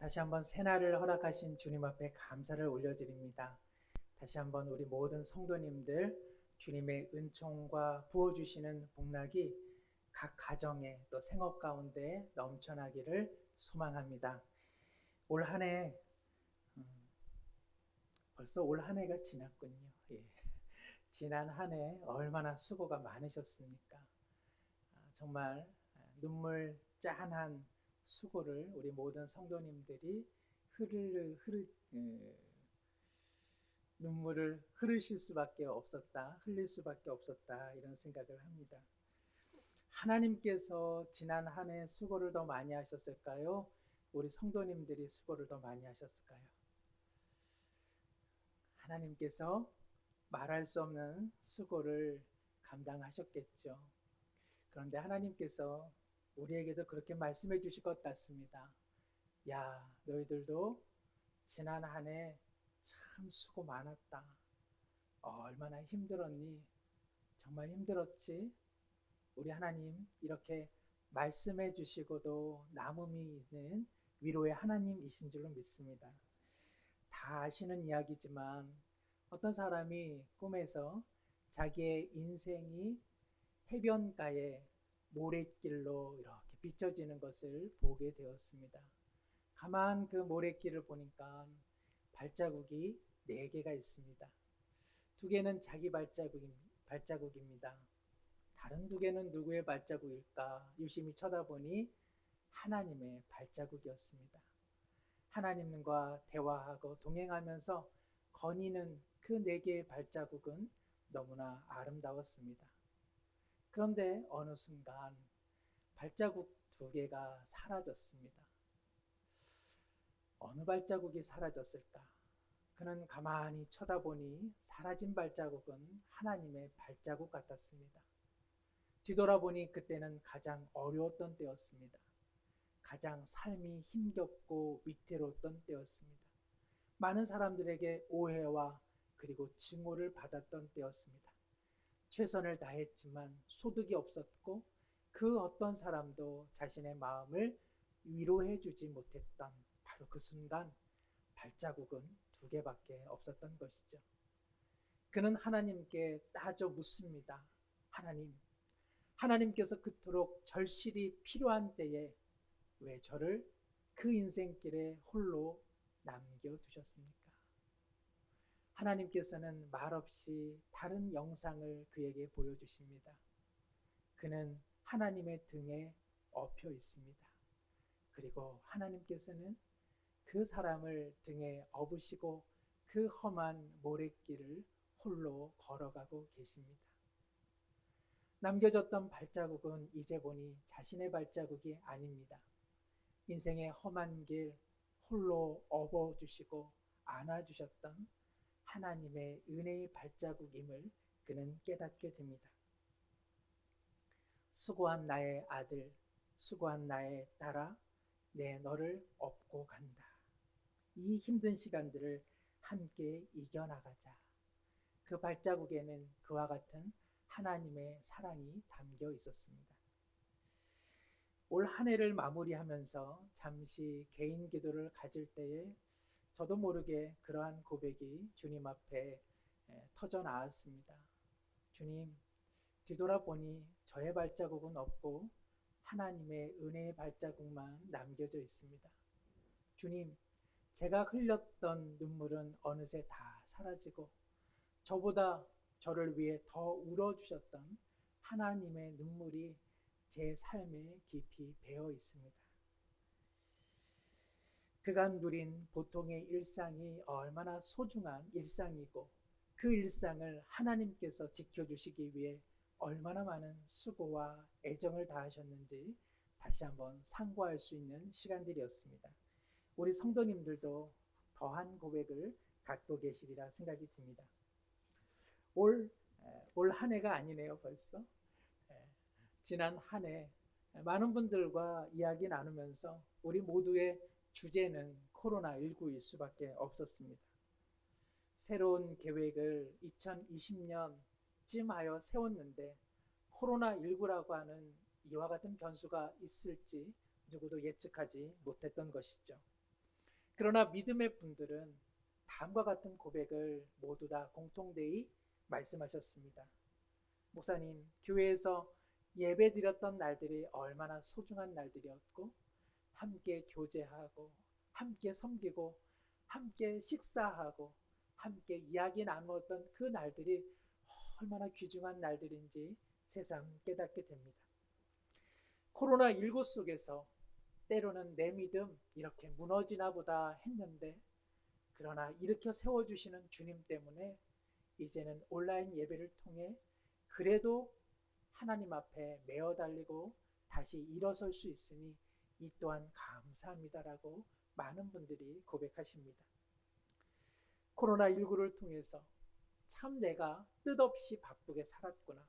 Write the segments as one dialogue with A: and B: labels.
A: 다시 한번 새날을 허락하신 주님 앞에 감사를 올려드립니다. 다시 한번 우리 모든 성도님들 주님의 은총과 부어주시는 복락이 각 가정에 또 생업 가운데 넘쳐나기를 소망합니다. 올 한 해, 벌써 올 한 해가 지났군요. 예. 지난 한 해 얼마나 수고가 많으셨습니까? 정말 눈물 짠한 수고를 우리 모든 성도님들이 눈물을 흘리실 수밖에 없었다, 흘릴 수밖에 없었다, 이런 생각을 합니다. 하나님께서 지난 한 해 수고를 더 많이 하셨을까요? 우리 성도님들이 수고를 더 많이 하셨을까요? 하나님께서 말할 수 없는 수고를 감당하셨겠죠. 그런데 하나님께서 우리에게도 그렇게 말씀해 주실 것 같습니다. 야, 너희들도 지난 한 해 참 수고 많았다. 얼마나 힘들었니? 정말 힘들었지? 우리 하나님 이렇게 말씀해 주시고도 남음이 있는 위로의 하나님이신 줄로 믿습니다. 다 아시는 이야기지만 어떤 사람이 꿈에서 자기의 인생이 해변가에 모래길로 이렇게 비춰지는 것을 보게 되었습니다. 가만 그 모래길을 보니까 발자국이 4개가 있습니다. 2개는 자기 발자국입니다. 다른 2개는 누구의 발자국일까 유심히 쳐다보니 하나님의 발자국이었습니다. 하나님과 대화하고 동행하면서 거니는 그 4개의 발자국은 너무나 아름다웠습니다. 그런데 어느 순간 발자국 2개가 사라졌습니다. 어느 발자국이 사라졌을까? 그는 가만히 쳐다보니 사라진 발자국은 하나님의 발자국 같았습니다. 뒤돌아보니 그때는 가장 어려웠던 때였습니다. 가장 삶이 힘겹고 위태로웠던 때였습니다. 많은 사람들에게 오해와 그리고 증오를 받았던 때였습니다. 최선을 다했지만 소득이 없었고 그 어떤 사람도 자신의 마음을 위로해 주지 못했던 바로 그 순간 발자국은 2개밖에 없었던 것이죠. 그는 하나님께 따져 묻습니다. 하나님께서 그토록 절실히 필요한 때에 왜 저를 그 인생길에 홀로 남겨두셨습니까? 하나님께서는 말없이 다른 영상을 그에게 보여주십니다. 그는 하나님의 등에 엎여 있습니다. 그리고 하나님께서는 그 사람을 등에 업으시고 그 험한 모래길을 홀로 걸어가고 계십니다. 남겨졌던 발자국은 이제 보니 자신의 발자국이 아닙니다. 인생의 험한 길 홀로 업어주시고 안아주셨던 하나님의 은혜의 발자국임을 그는 깨닫게 됩니다. 수고한 나의 아들, 수고한 나의 딸아, 내 너를 업고 간다. 이 힘든 시간들을 함께 이겨나가자. 그 발자국에는 그와 같은 하나님의 사랑이 담겨 있었습니다. 올 한 해를 마무리하면서 잠시 개인 기도를 가질 때에 저도 모르게 그러한 고백이 주님 앞에 터져 나왔습니다. 주님, 뒤돌아보니 저의 발자국은 없고 하나님의 은혜의 발자국만 남겨져 있습니다. 주님, 제가 흘렸던 눈물은 어느새 다 사라지고 저보다 저를 위해 더 울어주셨던 하나님의 눈물이 제 삶에 깊이 배어 있습니다. 그간 누린 보통의 일상이 얼마나 소중한 일상이고 그 일상을 하나님께서 지켜주시기 위해 얼마나 많은 수고와 애정을 다하셨는지 다시 한번 상고할 수 있는 시간들이었습니다. 우리 성도님들도 더한 고백을 갖고 계시리라 생각이 듭니다. 올 한 해가 아니네요, 벌써. 지난 한 해 많은 분들과 이야기 나누면서 우리 모두의 주제는 코로나19일 수밖에 없었습니다. 새로운 계획을 2020년쯤 하여 세웠는데 코로나19라고 하는 이와 같은 변수가 있을지 누구도 예측하지 못했던 것이죠. 그러나 믿음의 분들은 다음과 같은 고백을 모두 다 공통되이 말씀하셨습니다. 목사님, 교회에서 예배 드렸던 날들이 얼마나 소중한 날들이었고, 함께 교제하고, 함께 섬기고, 함께 식사하고, 함께 이야기 나누었던 그 날들이 얼마나 귀중한 날들인지 새삼 깨닫게 됩니다. 코로나19 속에서 때로는 내 믿음 이렇게 무너지나 보다 했는데, 그러나 일으켜 세워주시는 주님 때문에 이제는 온라인 예배를 통해 그래도 하나님 앞에 메어 달리고 다시 일어설 수 있으니 이 또한 감사합니다라고 많은 분들이 고백하십니다. 코로나19를 통해서 참 내가 뜻없이 바쁘게 살았구나.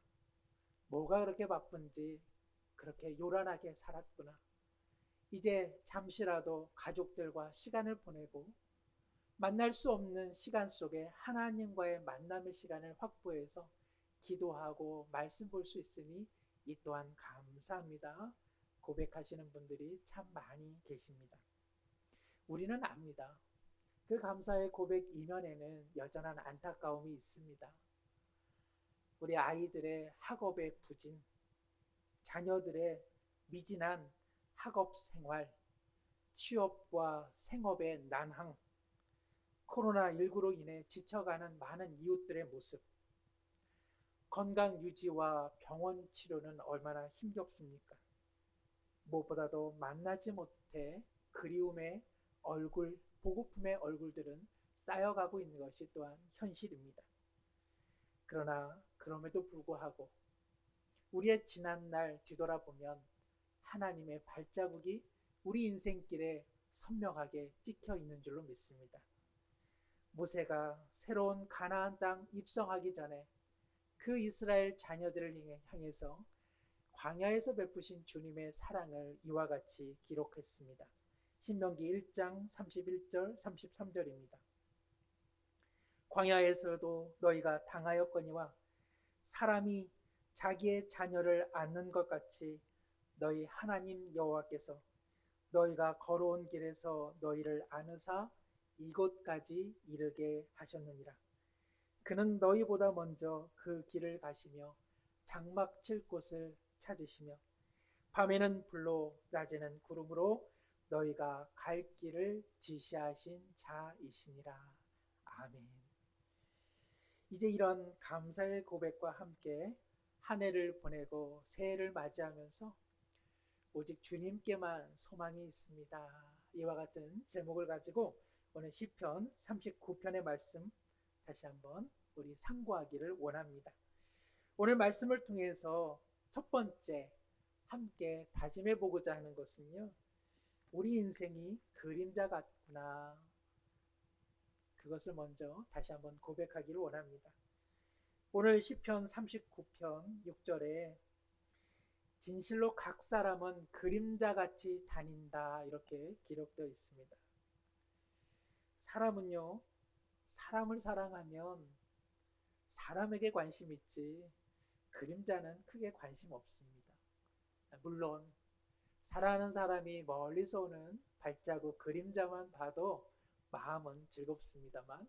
A: 뭐가 그렇게 바쁜지 그렇게 요란하게 살았구나. 이제 잠시라도 가족들과 시간을 보내고 만날 수 없는 시간 속에 하나님과의 만남의 시간을 확보해서 기도하고 말씀 볼 수 있으니 이 또한 감사합니다. 고백하시는 분들이 참 많이 계십니다. 우리는 압니다. 그 감사의 고백 이면에는 여전한 안타까움이 있습니다. 우리 아이들의 학업의 부진, 자녀들의 미진한 학업 생활, 취업과 생업의 난항, 코로나19로 인해 지쳐가는 많은 이웃들의 모습, 건강 유지와 병원 치료는 얼마나 힘겹습니까? 무엇보다도 만나지 못해 그리움의 얼굴, 보고품의 얼굴들은 쌓여가고 있는 것이 또한 현실입니다. 그러나 그럼에도 불구하고 우리의 지난날 뒤돌아보면 하나님의 발자국이 우리 인생길에 선명하게 찍혀 있는 줄로 믿습니다. 모세가 새로운 가나안 땅 입성하기 전에 그 이스라엘 자녀들을 향해서 광야에서 베푸신 주님의 사랑을 이와 같이 기록했습니다. 신명기 1장 31절 33절입니다. 광야에서도 너희가 당하였거니와 사람이 자기의 자녀를 안는 것 같이 너희 하나님 여호와께서 너희가 걸어온 길에서 너희를 안으사 이곳까지 이르게 하셨느니라. 그는 너희보다 먼저 그 길을 가시며 장막 칠 곳을 찾으시며 밤에는 불로 낮에는 구름으로 너희가 갈 길을 지시하신 자이시니라. 아멘. 이제 이런 감사의 고백과 함께 한 해를 보내고 새해를 맞이하면서 오직 주님께만 소망이 있습니다. 이와 같은 제목을 가지고 오늘 시편 39편의 말씀 다시 한번 우리 상고하기를 원합니다. 오늘 말씀을 통해서 첫 번째 함께 다짐해 보고자 하는 것은요, 우리 인생이 그림자 같구나. 그것을 먼저 다시 한번 고백하기를 원합니다. 오늘 시편 39편 6절에 진실로 각 사람은 그림자같이 다닌다 이렇게 기록되어 있습니다. 사람은요, 사람을 사랑하면 사람에게 관심 있지 그림자는 크게 관심 없습니다. 물론 사랑하는 사람이 멀리서 오는 발자국 그림자만 봐도 마음은 즐겁습니다만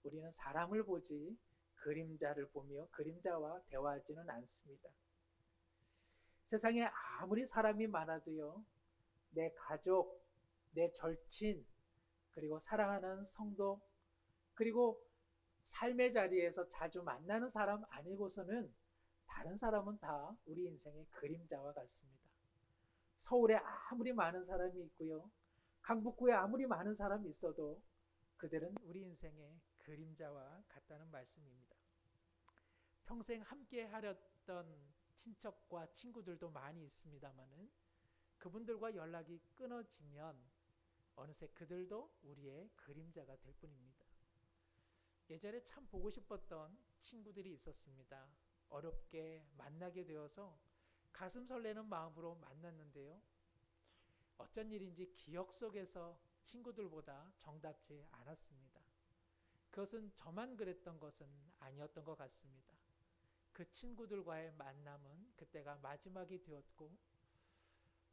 A: 우리는 사람을 보지 그림자를 보며 그림자와 대화하지는 않습니다. 세상에 아무리 사람이 많아도요, 내 가족, 내 절친, 그리고 사랑하는 성도, 그리고 삶의 자리에서 자주 만나는 사람 아니고서는 다른 사람은 다 우리 인생의 그림자와 같습니다. 서울에 아무리 많은 사람이 있고요, 강북구에 아무리 많은 사람이 있어도 그들은 우리 인생의 그림자와 같다는 말씀입니다. 평생 함께 하렸던 친척과 친구들도 많이 있습니다만은 그분들과 연락이 끊어지면 어느새 그들도 우리의 그림자가 될 뿐입니다. 예전에 참 보고 싶었던 친구들이 있었습니다. 어렵게 만나게 되어서 가슴 설레는 마음으로 만났는데요, 어쩐 일인지 기억 속에서 친구들보다 정답지 않았습니다. 그것은 저만 그랬던 것은 아니었던 것 같습니다. 그 친구들과의 만남은 그때가 마지막이 되었고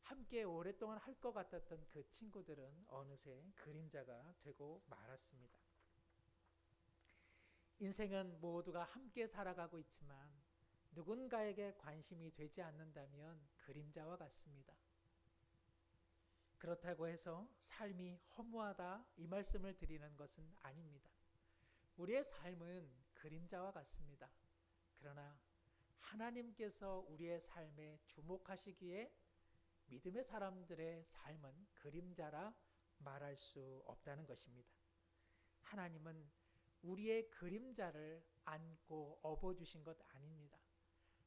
A: 함께 오랫동안 할 것 같았던 그 친구들은 어느새 그림자가 되고 말았습니다. 인생은 모두가 함께 살아가고 있지만 누군가에게 관심이 되지 않는다면 그림자와 같습니다. 그렇다고 해서 삶이 허무하다 이 말씀을 드리는 것은 아닙니다. 우리의 삶은 그림자와 같습니다. 그러나 하나님께서 우리의 삶에 주목하시기에 믿음의 사람들의 삶은 그림자라 말할 수 없다는 것입니다. 하나님은 우리의 그림자를 안고 업어주신 것 아닙니다.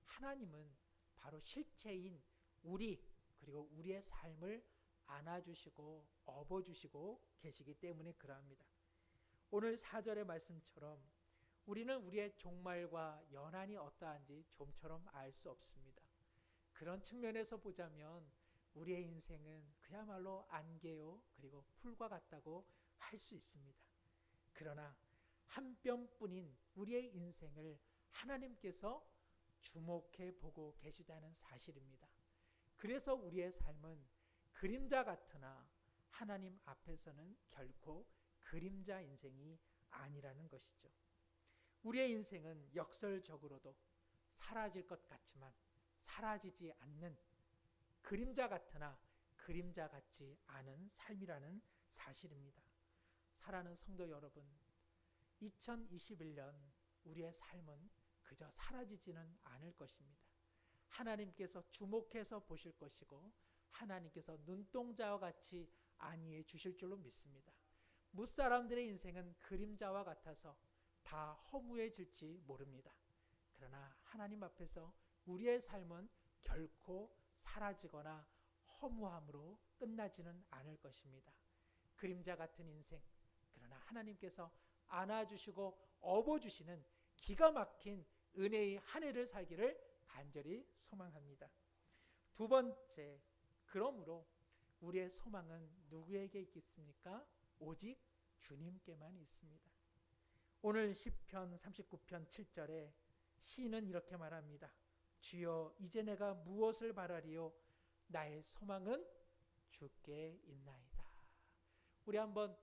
A: 하나님은 바로 실체인 우리 그리고 우리의 삶을 안아주시고 업어주시고 계시기 때문에 그러합니다. 오늘 4절의 말씀처럼 우리는 우리의 종말과 연한이 어떠한지 좀처럼 알 수 없습니다. 그런 측면에서 보자면 우리의 인생은 그야말로 안개요 그리고 풀과 같다고 할 수 있습니다. 그러나 한 뼘뿐인 우리의 인생을 하나님께서 주목해 보고 계시다는 사실입니다. 그래서 우리의 삶은 그림자 같으나 하나님 앞에서는 결코 그림자 인생이 아니라는 것이죠. 우리의 인생은 역설적으로도 사라질 것 같지만 사라지지 않는 그림자 같으나 그림자 같지 않은 삶이라는 사실입니다. 사랑하는 성도 여러분, 2021년 우리의 삶은 그저 사라지지는 않을 것입니다. 하나님께서 주목해서 보실 것이고 하나님께서 눈동자와 같이 안위해 주실 줄로 믿습니다. 무사람들의 인생은 그림자와 같아서 다 허무해질지 모릅니다. 그러나 하나님 앞에서 우리의 삶은 결코 사라지거나 허무함으로 끝나지는 않을 것입니다. 그림자 같은 인생, 그러나 하나님께서 안아주시고 업어주시는 기가 막힌 은혜의 한 해를 살기를 간절히 소망합니다. 두 번째, 그러므로 우리의 소망은 누구에게 있겠습니까? 오직 주님께만 있습니다. 오늘 시편 39편 7절에 시인은 이렇게 말합니다. 주여 이제 내가 무엇을 바라리요? 나의 소망은 주께 있나이다. 우리 한번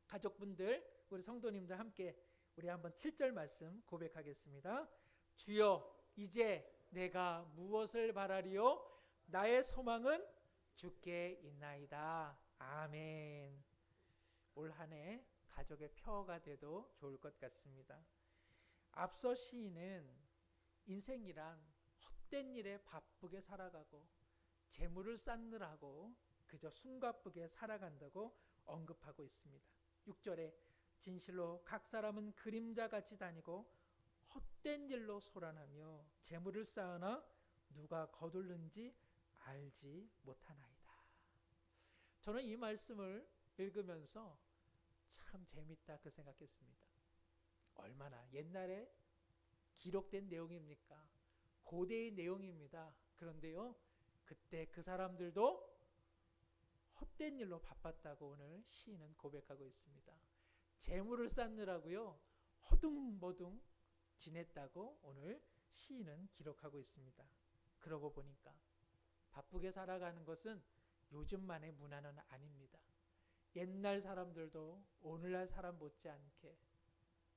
A: 가족분들, 우리 성도님들 함께 우리 한번 7절 말씀 고백하겠습니다. 주여 이제 내가 무엇을 바라리요? 나의 소망은 주께 있나이다. 아멘. 올 한 해 가족의 표어가 돼도 좋을 것 같습니다. 앞서 시인은 인생이란 헛된 일에 바쁘게 살아가고 재물을 쌓느라고 그저 숨가쁘게 살아간다고 언급하고 있습니다. 6절에 진실로 각 사람은 그림자같이 다니고 헛된 일로 소란하며 재물을 쌓으나 누가 거둘는지 알지 못하나이다. 저는 이 말씀을 읽으면서 참 재밌다 그 생각했습니다. 얼마나 옛날에 기록된 내용입니까? 고대의 내용입니다. 그런데요, 그때 그 사람들도 헛된 일로 바빴다고 오늘 시인은 고백하고 있습니다. 재물을 쌓느라고요, 허둥머둥 지냈다고 오늘 시인은 기록하고 있습니다. 그러고 보니까 바쁘게 살아가는 것은 요즘만의 문화는 아닙니다. 옛날 사람들도 오늘날 사람 못지않게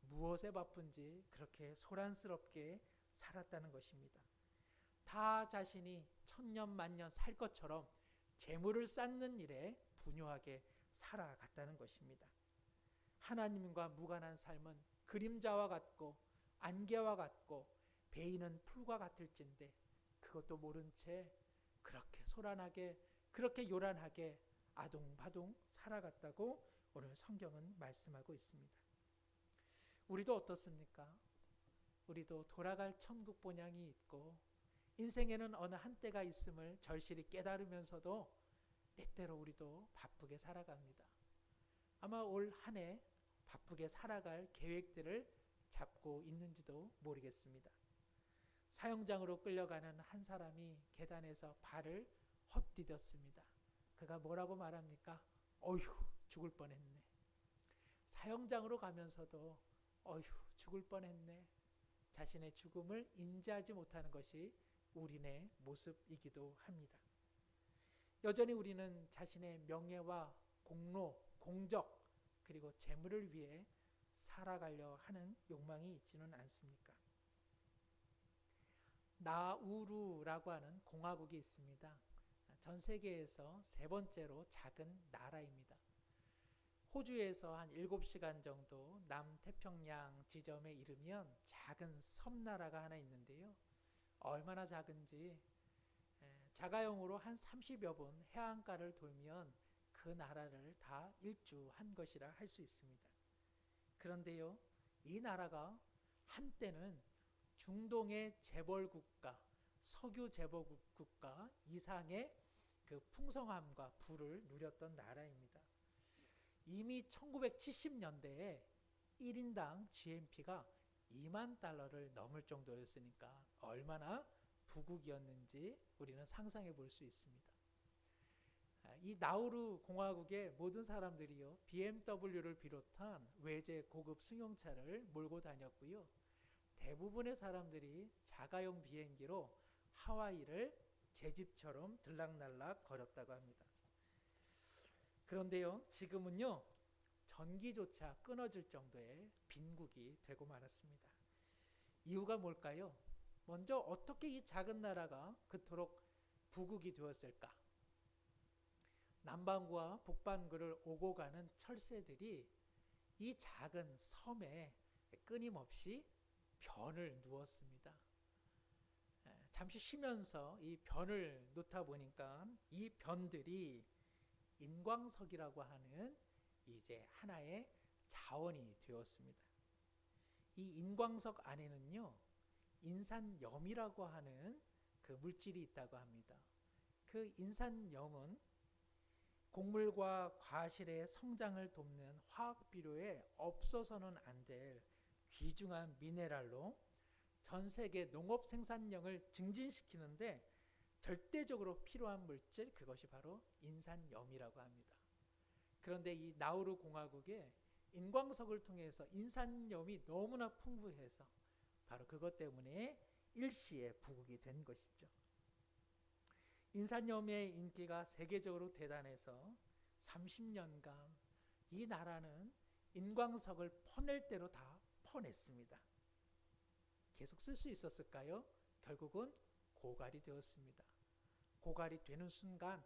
A: 무엇에 바쁜지 그렇게 소란스럽게 살았다는 것입니다. 다 자신이 천년 만년 살 것처럼 재물을 쌓는 일에 분유하게 살아갔다는 것입니다. 하나님과 무관한 삶은 그림자와 같고 안개와 같고 베이는 풀과 같을진데 그것도 모른 채 그렇게 소란하게 그렇게 요란하게 아동바동 살아갔다고 오늘 성경은 말씀하고 있습니다. 우리도 어떻습니까? 우리도 돌아갈 천국 본향이 있고 인생에는 어느 한때가 있음을 절실히 깨달으면서도 때때로 우리도 바쁘게 살아갑니다. 아마 올 한 해 바쁘게 살아갈 계획들을 잡고 있는지도 모르겠습니다. 사형장으로 끌려가는 한 사람이 계단에서 발을 헛디뎠습니다. 그가 뭐라고 말합니까? 어휴, 죽을 뻔했네. 사형장으로 가면서도 어휴, 죽을 뻔했네. 자신의 죽음을 인지하지 못하는 것이 우리네 모습이기도 합니다. 여전히 우리는 자신의 명예와 공로, 공적, 그리고 재물을 위해 살아가려 하는 욕망이 있지는 않습니까? 나우루라고 하는 공화국이 있습니다. 전 세계에서 세 번째로 작은 나라입니다. 호주에서 한 7시간 정도 남태평양 지점에 이르면 작은 섬나라가 하나 있는데요. 얼마나 작은지 자가용으로 한 30여 분 해안가를 돌면 그 나라를 다 일주한 것이라 할 수 있습니다. 그런데요, 이 나라가 한때는 중동의 재벌국가, 석유 재벌국가 이상의 그 풍성함과 부를 누렸던 나라입니다. 이미 1970년대에 1인당 GNP가 2만 달러를 넘을 정도였으니까 얼마나 부국이었는지 우리는 상상해 볼 수 있습니다. 이 나우루 공화국의 모든 사람들이요, BMW를 비롯한 외제 고급 승용차를 몰고 다녔고요. 대부분의 사람들이 자가용 비행기로 하와이를 제 집처럼 들락날락 거렸다고 합니다. 그런데요, 지금은요, 전기조차 끊어질 정도의 빈국이 되고 말았습니다. 이유가 뭘까요? 먼저 어떻게 이 작은 나라가 그토록 부국이 되었을까? 남반구와 북반구를 오고 가는 철새들이 이 작은 섬에 끊임없이 변을 누웠습니다. 잠시 쉬면서 이 변을 놓다 보니까 이 변들이 인광석이라고 하는 이제 하나의 자원이 되었습니다. 이 인광석 안에는요, 인산염이라고 하는 그 물질이 있다고 합니다. 그 인산염은 곡물과 과실의 성장을 돕는 화학 비료에 없어서는 안 될 귀중한 미네랄로 전 세계 농업 생산량을 증진시키는데 절대적으로 필요한 물질, 그것이 바로 인산염이라고 합니다. 그런데 이 나우루 공화국에 인광석을 통해서 인산염이 너무나 풍부해서 바로 그것 때문에 일시에 부국이 된 것이죠. 인산염의 인기가 세계적으로 대단해서 30년간 이 나라는 인광석을 퍼낼 대로 다 퍼냈습니다. 계속 쓸 수 있었을까요? 결국은 고갈이 되었습니다. 고갈이 되는 순간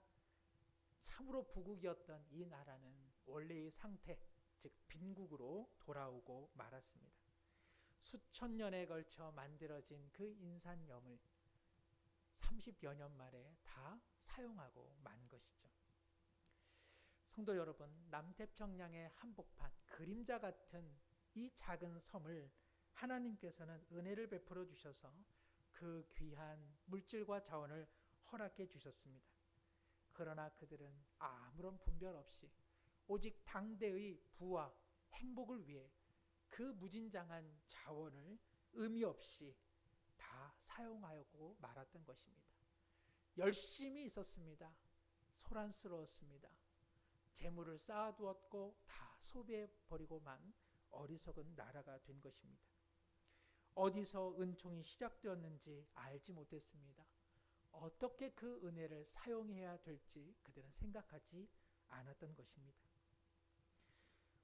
A: 참으로 부국이었던 이 나라는 원래의 상태, 즉 빈국으로 돌아오고 말았습니다. 수천 년에 걸쳐 만들어진 그 인산염을 30여 년 만에 다 사용하고 만 것이죠. 성도 여러분, 남태평양의 한복판, 그림자 같은 이 작은 섬을 하나님께서는 은혜를 베풀어 주셔서 그 귀한 물질과 자원을 허락해 주셨습니다. 그러나 그들은 아무런 분별 없이 오직 당대의 부와 행복을 위해 그 무진장한 자원을 의미 없이 다 사용하고 말았던 것입니다. 열심히 있었습니다. 소란스러웠습니다. 재물을 쌓아두었고 다 소비해버리고만 어리석은 나라가 된 것입니다. 어디서 은총이 시작되었는지 알지 못했습니다. 어떻게 그 은혜를 사용해야 될지 그들은 생각하지 않았던 것입니다.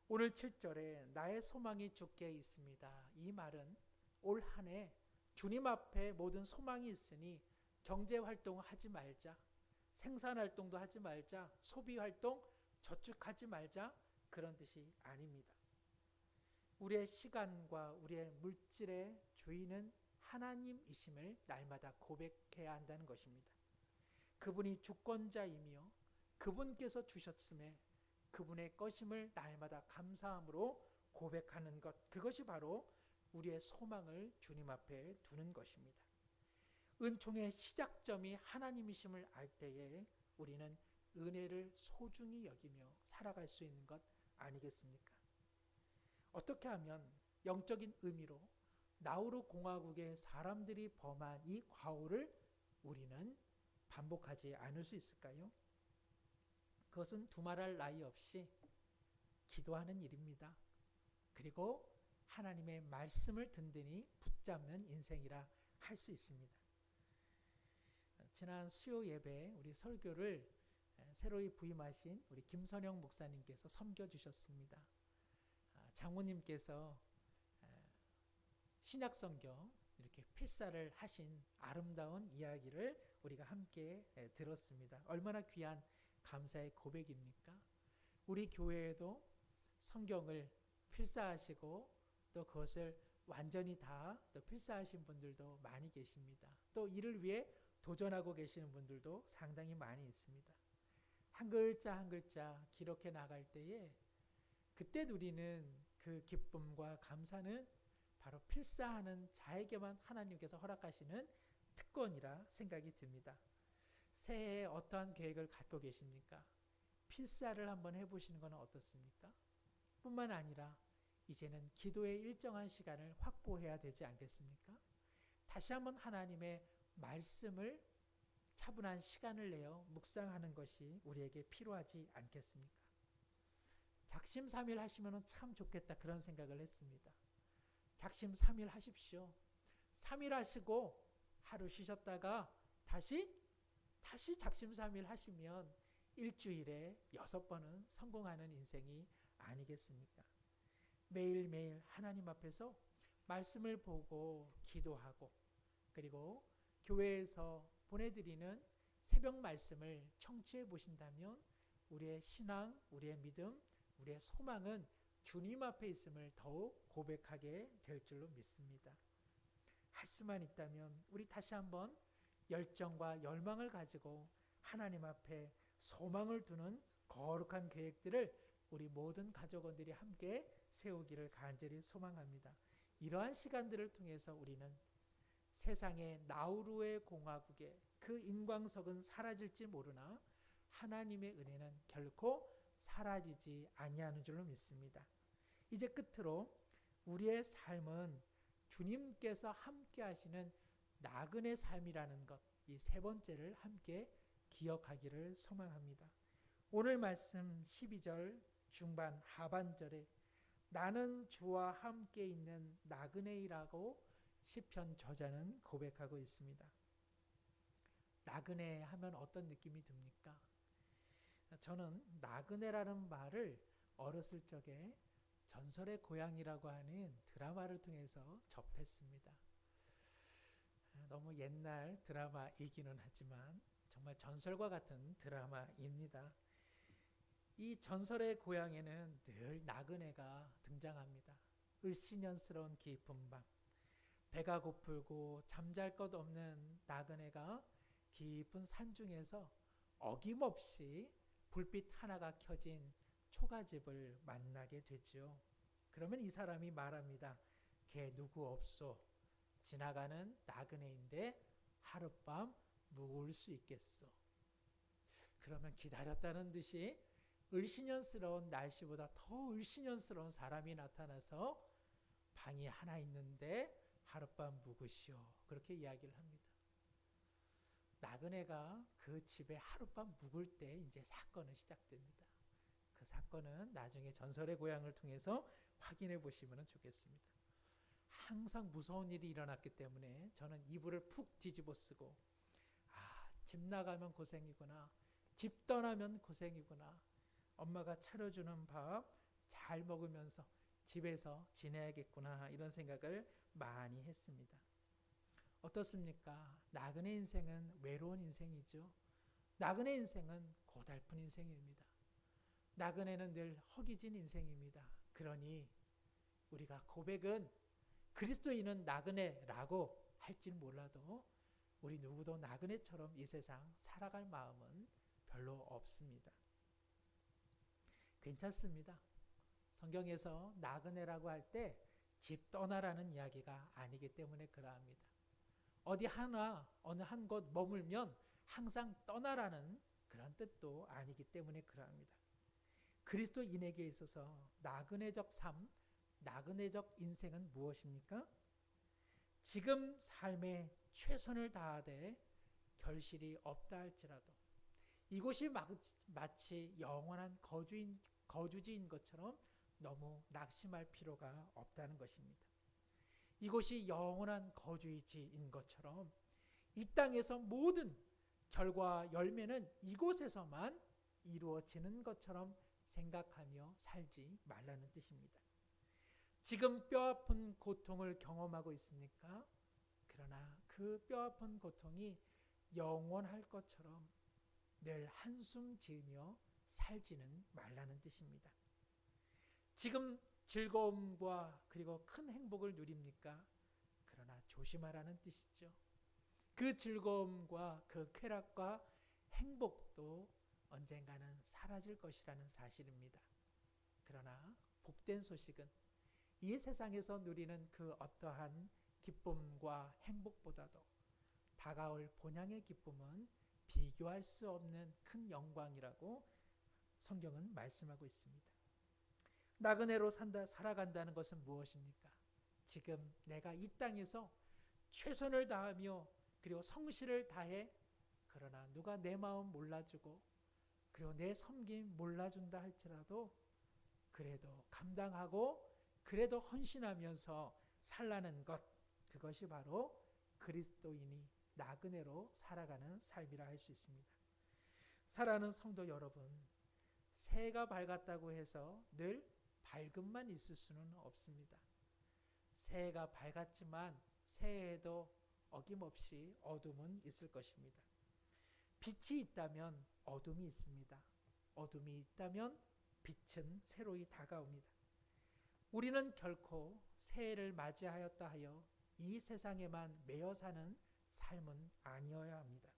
A: 오늘 7절에 나의 소망이 주께 있습니다. 이 말은 올 한 해 주님 앞에 모든 소망이 있으니 경제활동 하지 말자, 생산활동도 하지 말자, 소비활동 저축하지 말자, 그런 뜻이 아닙니다. 우리의 시간과 우리의 물질의 주인은 하나님이심을 날마다 고백해야 한다는 것입니다. 그분이 주권자이며 그분께서 주셨음에 그분의 것임을 날마다 감사함으로 고백하는 것, 그것이 바로 우리의 소망을 주님 앞에 두는 것입니다. 은총의 시작점이 하나님이심을 알 때에 우리는 은혜를 소중히 여기며 살아갈 수 있는 것 아니겠습니까? 어떻게 하면 영적인 의미로 나우루 공화국의 사람들이 범한 이 과오를 우리는 반복하지 않을 수 있을까요? 그것은 두말할 나위 없이 기도하는 일입니다. 그리고 하나님의 말씀을 든든히 붙잡는 인생이라 할 수 있습니다. 지난 수요 예배 우리 설교를 새로이 부임하신 우리 김선영 목사님께서 섬겨주셨습니다. 장모님께서 신약성경 이렇게 필사를 하신 아름다운 이야기를 우리가 함께 들었습니다. 얼마나 귀한 감사의 고백입니까? 우리 교회에도 성경을 필사하시고 또 그것을 완전히 다 또 필사하신 분들도 많이 계십니다. 또 이를 위해 도전하고 계시는 분들도 상당히 많이 있습니다. 한 글자 한 글자 기록해 나갈 때에 그때 누리는 그 기쁨과 감사는 바로 필사하는 자에게만 하나님께서 허락하시는 특권이라 생각이 듭니다. 새해에 어떠한 계획을 갖고 계십니까? 필사를 한번 해보시는 건 어떻습니까? 뿐만 아니라 이제는 기도의 일정한 시간을 확보해야 되지 않겠습니까? 다시 한번 하나님의 말씀을 차분한 시간을 내어 묵상하는 것이 우리에게 필요하지 않겠습니까? 작심삼일 하시면 참 좋겠다 그런 생각을 했습니다. 작심삼일 하십시오. 3일 하시고 하루 쉬셨다가 다시 작심삼일 하시면 일주일에 6번은 성공하는 인생이 아니겠습니까? 매일매일 하나님 앞에서 말씀을 보고 기도하고 그리고 교회에서 보내드리는 새벽 말씀을 청취해 보신다면 우리의 신앙, 우리의 믿음, 우리의 소망은 주님 앞에 있음을 더욱 고백하게 될 줄로 믿습니다. 할 수만 있다면 우리 다시 한번 열정과 열망을 가지고 하나님 앞에 소망을 두는 거룩한 계획들을 우리 모든 가족원들이 함께 세우기를 간절히 소망합니다. 이러한 시간들을 통해서 우리는 세상의 나우루의 공화국에 그 인광석은 사라질지 모르나 하나님의 은혜는 결코 사라지지 아니하는 줄로 믿습니다. 이제 끝으로 우리의 삶은 주님께서 함께 하시는 나그네 삶이라는 것, 이 세 번째를 함께 기억하기를 소망합니다. 오늘 말씀 12절 중반 하반절에 나는 주와 함께 있는 나그네이라고 시편 저자는 고백하고 있습니다. 나그네 하면 어떤 느낌이 듭니까? 저는 나그네라는 말을 어렸을 적에 전설의 고향이라고 하는 드라마를 통해서 접했습니다. 너무 옛날 드라마이기는 하지만 정말 전설과 같은 드라마입니다. 이 전설의 고향에는 늘 나그네가 등장합니다. 을씨년스러운 깊은 밤, 배가 고프고 잠잘 것 없는 나그네가 깊은 산중에서 어김없이 불빛 하나가 켜진 초가집을 만나게 되죠. 그러면 이 사람이 말합니다. 걔 누구 없소? 지나가는 나그네인데 하룻밤 묵을 수 있겠소? 그러면 기다렸다는 듯이 을씨년스러운 날씨보다 더 을씨년스러운 사람이 나타나서 방이 하나 있는데 하룻밤 묵으시오. 그렇게 이야기를 합니다. 나그네가 그 집에 하룻밤 묵을 때 이제 사건은 시작됩니다. 그 사건은 나중에 전설의 고향을 통해서 확인해 보시면 좋겠습니다. 항상 무서운 일이 일어났기 때문에 저는 이불을 푹 뒤집어 쓰고 집 나가면 고생이구나. 집 떠나면 고생이구나. 엄마가 차려주는 밥 잘 먹으면서 집에서 지내야겠구나 이런 생각을 많이 했습니다. 어떻습니까? 나그네 인생은 외로운 인생이죠. 나그네 인생은 고달픈 인생입니다. 나그네는 늘 허기진 인생입니다. 그러니 우리가 고백은 그리스도인은 나그네라고 할지는 몰라도 우리 누구도 나그네처럼 이 세상 살아갈 마음은 별로 없습니다. 괜찮습니다. 성경에서 나그네라고 할 때 집 떠나라는 이야기가 아니기 때문에 그러합니다. 어디 하나 어느 한 곳 머물면 항상 떠나라는 그런 뜻도 아니기 때문에 그러합니다. 그리스도인에게 있어서 나그네적 삶, 나그네적 인생은 무엇입니까? 지금 삶에 최선을 다하되 결실이 없다 할지라도 이곳이 마치 영원한 거주지인 것처럼 너무 낙심할 필요가 없다는 것입니다. 이곳이 영원한 거주지인 것처럼 이 땅에서 모든 결과 열매는 이곳에서만 이루어지는 것처럼 생각하며 살지 말라는 뜻입니다. 지금 뼈아픈 고통을 경험하고 있습니까? 그러나 그 뼈아픈 고통이 영원할 것처럼 늘 한숨 지으며 살지는 말라는 뜻입니다. 지금 즐거움과 그리고 큰 행복을 누립니까? 그러나 조심하라는 뜻이죠. 그 즐거움과 그 쾌락과 행복도 언젠가는 사라질 것이라는 사실입니다. 그러나 복된 소식은 이 세상에서 누리는 그 어떠한 기쁨과 행복보다도 다가올 본향의 기쁨은 비교할 수 없는 큰 영광이라고 성경은 말씀하고 있습니다. 나그네로 살아간다는 것은 무엇입니까? 지금 내가 이 땅에서 최선을 다하며 그리고 성실을 다해 그러나 누가 내 마음 몰라주고 그리고 내 섬김 몰라준다 할지라도 그래도 감당하고 그래도 헌신하면서 살라는 것, 그것이 바로 그리스도인이 나그네로 살아가는 삶이라 할 수 있습니다. 사랑하는 성도 여러분, 새해가 밝았다고 해서 늘 밝음만 있을 수는 없습니다. 새해가 밝았지만 새해에도 어김없이 어둠은 있을 것입니다. 빛이 있다면 어둠이 있습니다. 어둠이 있다면 빛은 새로이 다가옵니다. 우리는 결코 새해를 맞이하였다 하여 이 세상에만 매여 사는 삶은 아니어야 합니다.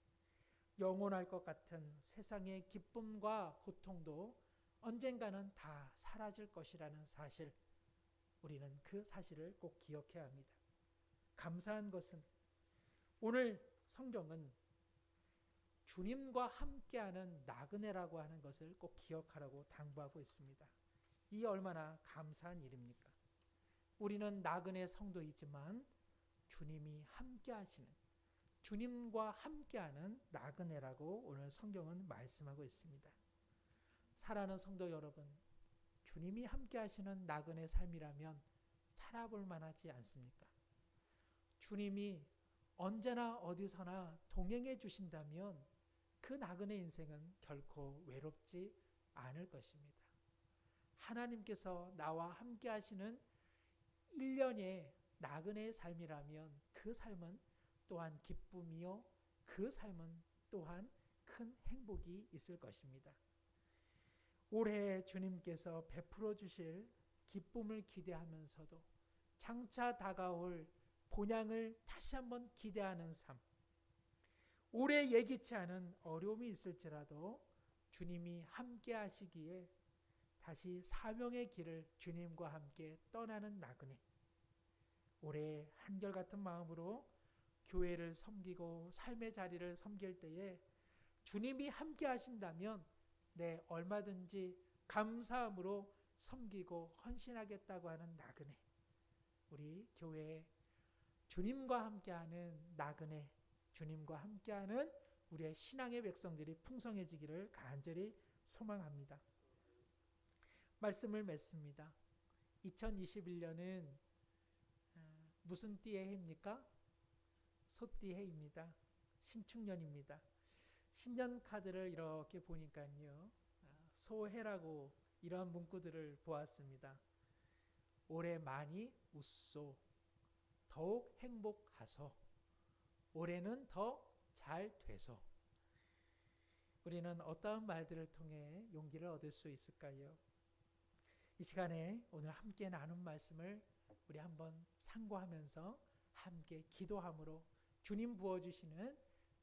A: 영원할 것 같은 세상의 기쁨과 고통도 언젠가는 다 사라질 것이라는 사실, 우리는 그 사실을 꼭 기억해야 합니다. 감사한 것은 오늘 성경은 주님과 함께하는 나그네라고 하는 것을 꼭 기억하라고 당부하고 있습니다. 이 얼마나 감사한 일입니까? 우리는 나그네 성도이지만 주님이 함께하시는, 주님과 함께하는 나그네라고 오늘 성경은 말씀하고 있습니다. 사랑하는 성도 여러분, 주님이 함께하시는 나그네 삶이라면 살아볼 만하지 않습니까? 주님이 언제나 어디서나 동행해 주신다면 그 나그네 인생은 결코 외롭지 않을 것입니다. 하나님께서 나와 함께 하시는 1년의 나그네의 삶이라면 그 삶은 또한 기쁨이요, 그 삶은 또한 큰 행복이 있을 것입니다. 올해 주님께서 베풀어 주실 기쁨을 기대하면서도 장차 다가올 본향을 다시 한번 기대하는 삶, 올해 예기치 않은 어려움이 있을지라도 주님이 함께 하시기에 다시 사명의 길을 주님과 함께 떠나는 나그네, 올해 한결같은 마음으로 교회를 섬기고 삶의 자리를 섬길 때에 주님이 함께 하신다면 네, 얼마든지 감사함으로 섬기고 헌신하겠다고 하는 나그네, 우리 교회에 주님과 함께하는 나그네, 주님과 함께하는 우리의 신앙의 백성들이 풍성해지기를 간절히 소망합니다. 말씀을 맺습니다. 2021년은 무슨 띠의 해입니까? 소띠 해입니다. 신축년입니다. 신년 카드를 이렇게 보니까요, 소해라고 이러한 문구들을 보았습니다. 올해 많이 웃소, 더욱 행복하소, 올해는 더 잘 되소. 우리는 어떠한 말들을 통해 용기를 얻을 수 있을까요? 이 시간에 오늘 함께 나눈 말씀을 우리 한번 상고하면서 함께 기도함으로 주님 부어주시는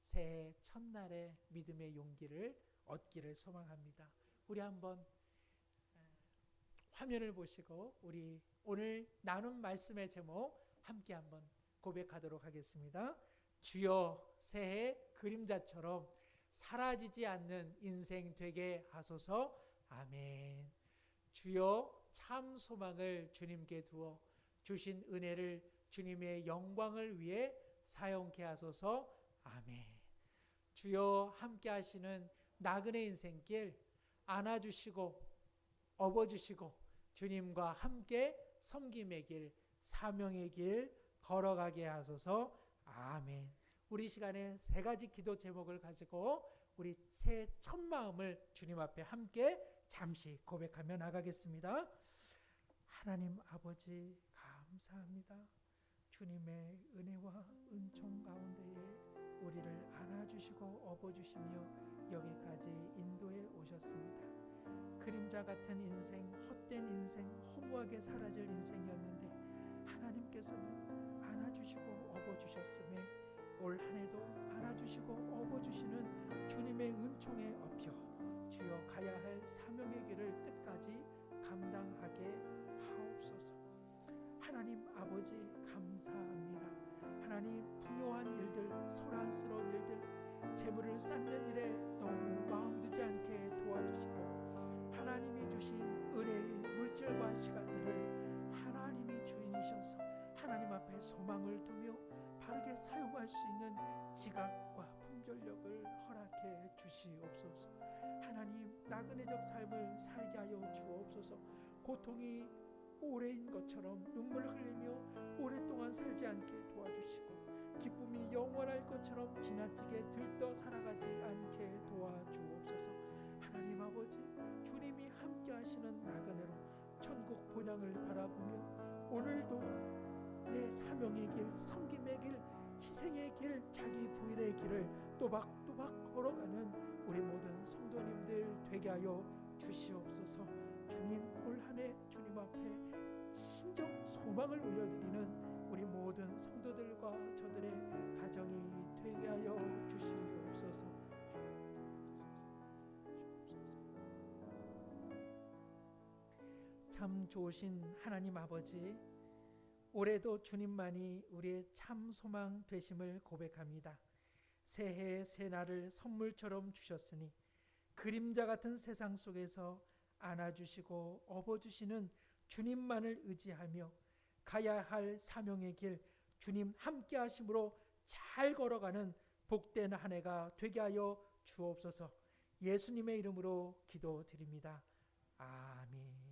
A: 새해 첫날의 믿음의 용기를 얻기를 소망합니다. 우리 한번 화면을 보시고 우리 오늘 나눈 말씀의 제목 함께 한번 고백하도록 하겠습니다. 주여, 새해 그림자처럼 사라지지 않는 인생 되게 하소서. 아멘. 주여, 참 소망을 주님께 두어 주신 은혜를 주님의 영광을 위해 사용케 하소서. 아멘. 주여, 함께 하시는 나그네 인생길 안아주시고 업어주시고 주님과 함께 섬김의 길, 사명의 길 걸어가게 하소서. 아멘. 우리 시간에 세 가지 기도 제목을 가지고 우리 새 첫 마음을 주님 앞에 함께 잠시 고백하며 나가겠습니다. 하나님 아버지 감사합니다. 주님의 은혜와 은총 가운데에 우리를 안아주시고 업어주시며 여기까지 인도해 오셨습니다. 그림자 같은 인생, 헛된 인생, 허무하게 사라질 인생이었는데 하나님께서는 안아주시고 업어주셨음에 올 한해도 안아주시고 업어주시는 주님의 은총에 업혀 주여 가야 할 사명의 길을 끝까지 감당하게 하옵소서. 하나님 아버지 감사합니다. 하나님 부묘한 일들, 소란스러운 일들, 재물을 쌓는 일에 너무 마음 두지 않게 도와주시고 하나님이 주신 은혜의 물질과 시간들을 하나님이 주인이셔서 하나님 앞에 소망을 두며 바르게 사용할 수 있는 지각과 분별력을 허락해 주시옵소서. 하나님 나그네적 삶을 살게 하여 주옵소서. 고통이 오래인 것처럼 눈물 흘리며 오랫동안 살지 않게 도와주시고 기쁨이 영원할 것처럼 지나치게 들떠 살아가지 않게 도와주옵소서. 하나님 아버지 주님이 함께 하시는 나그네로 천국 본향을 바라보며 오늘도 내 사명의 길, 섬김의 길, 희생의 길, 자기 부인의 길을 또박또박 걸어가는 우리 모든 성도님들 되게 하여 주시옵소서. 주님 올 한해 주님 앞에 진정 소망을 올려드리는 우리 모든 성도들과 저들의 가정이 되게 하여 주시옵소서. 참 좋으신 하나님 아버지, 올해도 주님만이 우리의 참 소망 되심을 고백합니다. 새해 새날을 선물처럼 주셨으니 그림자 같은 세상 속에서 안아주시고 업어주시는 주님만을 의지하며 가야 할 사명의 길 주님 함께 하심으로 잘 걸어가는 복된 한 해가 되게 하여 주옵소서. 예수님의 이름으로 기도드립니다. 아멘.